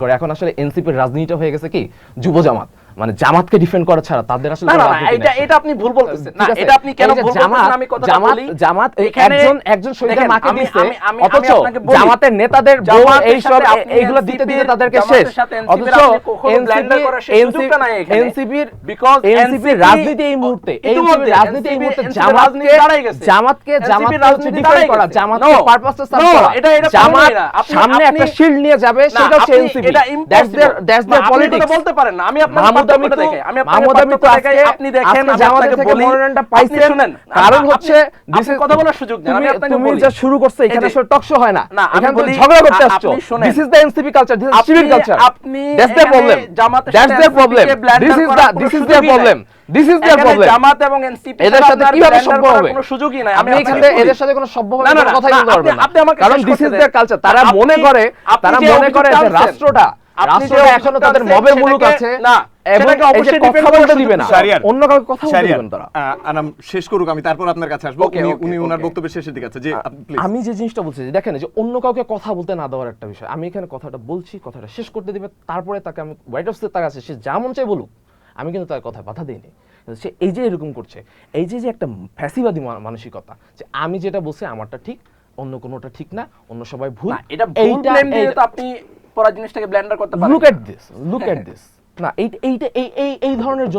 করে এখন আসলে এনসিপির রাজনীতিটা হয়ে গেছে কি যুব জামাত, মানে জামাতকে ডিফেন্ড করা ছাড়া তাদের আসলে না এটা আপনি ভুল বলতেছেন। না এটা আপনি কেন ভুল বলতেছেন আমি কথা বলি। জামাত একজন শহীদের মাকে দিয়েছে, অথচ জামাতের নেতাদের বউ এই সব এইগুলো দিতে দিতে তাদেরকে শেষ। অথচ এনসিপির রাজনীতি এই মুহূর্তে জামাতকে ডিফেন্ড করা, জামাতকে পারপাসটা সার্ভ করা, জামাত সামনে একটা শিল্ড নিয়ে যাবে, সেটা হচ্ছে এনসিপি। That's there politics. বলতে পারেন না, আমি আপনার পার্থক্যটা দেখাই, আমি আপনাকে পার্থক্যটা দেখাই, আপনি দেখেন আমি আপনাকে বলি মনোনয়নটা পাইছেন, কারণ হচ্ছে দিস ইজ কথা বলার সুযোগ না। আমি আপনাকে বলি, তুমি যা শুরু করছো এখানে আসলে টক শো হয় না, এখানে বলি ঝগড়া করতে আসছো। This is the NCP culture, this is civil culture. আপনি that's the problem, that's the problem, this is the problem, this is the problem. Jamaat এবং এনসিপি এদের সাথে কিভাবে সম্ভব হবে? কোনো সুযোগই নাই। আমি এখানে এদের সাথে কোনো সম্ভব হবে না, কথাই বলতে পারবেন না, কারণ দিস ইজ দ্য কালচার। তারা মনে করে যে রাষ্ট্রটা এখনো তাদের মবের মুলুক আছে না, সেটাকে অবশ্যই কথা বলতে দিবে না, অন্য কাউকে কথা বলতে দিবেন তারা। আনাম শেষ করুক, আমি তারপর আপনার কাছে আসবো। উনি ওনার বক্তব্যের শেষের দিকে আছে। যে আমি যে জিনিসটা বলছি, যে দেখেন যে অন্য কাউকে কথা বলতে না দেওয়ার একটা বিষয়, আমি এখানে কথাটা বলছি, কথাটা শেষ করতে দিবে, তারপরে তাকে আমি হোয়াইট হাউসে তার কাছে সে যা মন চাই বলুক, আমি কিন্তু তার কথা বাধা দিইনি। সে এই যে এরকম করছে, এই যে একটা ফ্যাসিবাদী মানসিকতা, যে আমি যেটা বলছি আমারটা ঠিক, অন্য কোনোটা ঠিক না, অন্য সবাই ভুল, এটা ভুল ব্লেম দিয়ে তো আপনি পুরো জিনিসটাকে ব্লেন্ডার করতে পারেন। লুক এট দিস না, এই ধরনের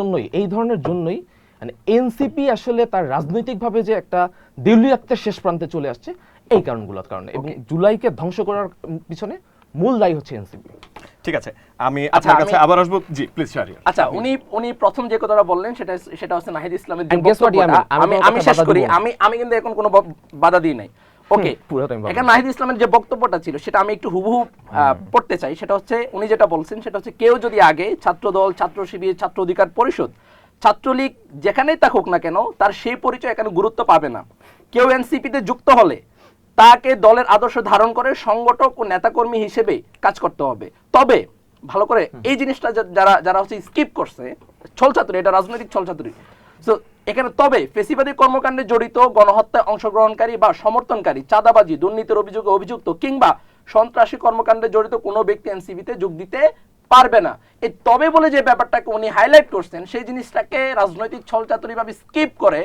জন্যই মানে এনসিপি আসলে তার রাজনৈতিকভাবে যে একটা দেউলিয়াত্বের শেষ প্রান্তে চলে আসছে, এই কারণগুলোর কারণে, এবং জুলাইকে ধ্বংস করার পিছনে মূল দায়ী হচ্ছে এনসিপি। ঠিক আছে, আমি আপনার কাছে আবার আসবো। জি প্লিজ শাহরিয়ার। আচ্ছা, উনি প্রথম যে কথাটা বললেন সেটা হচ্ছে নাহিদ ইসলামের যে বক্তব্যটা, আমি শেষ করি, আমি কিন্তু এখন কোনো বাধা দিই নাই। ওকে, এখানে নাহিদ ইসলামের যে বক্তব্যটা ছিল সেটা আমি একটু হুবহু পড়তে চাই। সেটা হচ্ছে উনি যেটা বলছেন সেটা হচ্ছে, কেউ যদি আগে ছাত্রদল, ছাত্র শিবির, ছাত্র অধিকার পরিষদ, ছাত্রলীগ যেখানেই থাকুক না কেন, তার সেই পরিচয় এখানে গুরুত্ব পাবে না। কেউ এনসিপিতে যুক্ত হলে তাকে দলের আদর্শ ধারণ করে সংগঠক ও নেতাকর্মী হিসেবে কাজ করতে হবে। তবে ভালো করে এই জিনিসটা যারা হচ্ছে স্কিপ করছে, ছলচাতুরি, এটা রাজনৈতিক ছলচাতুরি। সো এখানে তবে ফেসিবাদী কর্মকাণ্ডে জড়িত, গণহত্যায় অংশগ্রহণকারী বা সমর্থনকারী, চাঁদাবাজি, দুর্নীতির অভিযোগে অভিযুক্ত কিংবা সন্ত্রাসী কর্মকাণ্ডে জড়িত কোনো ব্যক্তি এনসিপিতে যোগ দিতে পারবে না। এই তবে বলে যে ব্যাপারটাকে উনি হাইলাইট করছেন, সেই জিনিসটাকে রাজনৈতিক ছলচাতুরি ভাবে স্কিপ করে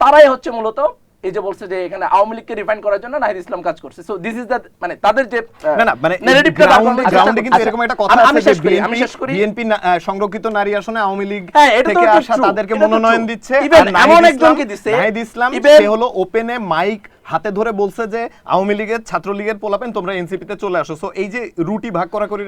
তারাই হচ্ছে মূলত এই যে বলছে যে এখানে আওয়ামী লীগকে রিফাইন করার জন্য নাহিদ ইসলাম কাজ করছে। সো দিস ইজ দ্যাট, মানে তাদের যে ন্যারেটিভটা গ্রাউন্ডে কিন্তু এরকম একটা কথা আছে যে বিএনপি সংরক্ষিত নারী আসনে আওয়ামী লীগ থেকে আসা তাদেরকে মনোনয়ন দিচ্ছে, এমন একজনকে দিচ্ছে নাহিদ ইসলাম, সে হলো ওপেনে মাইক হাতে ধরে বলছে যে আওয়ামী লীগের, ছাত্রলীগের পোলাপেন তোমরা এনসিপিতে চলে আসো। সো এই যে রুটি ভাগ করা করি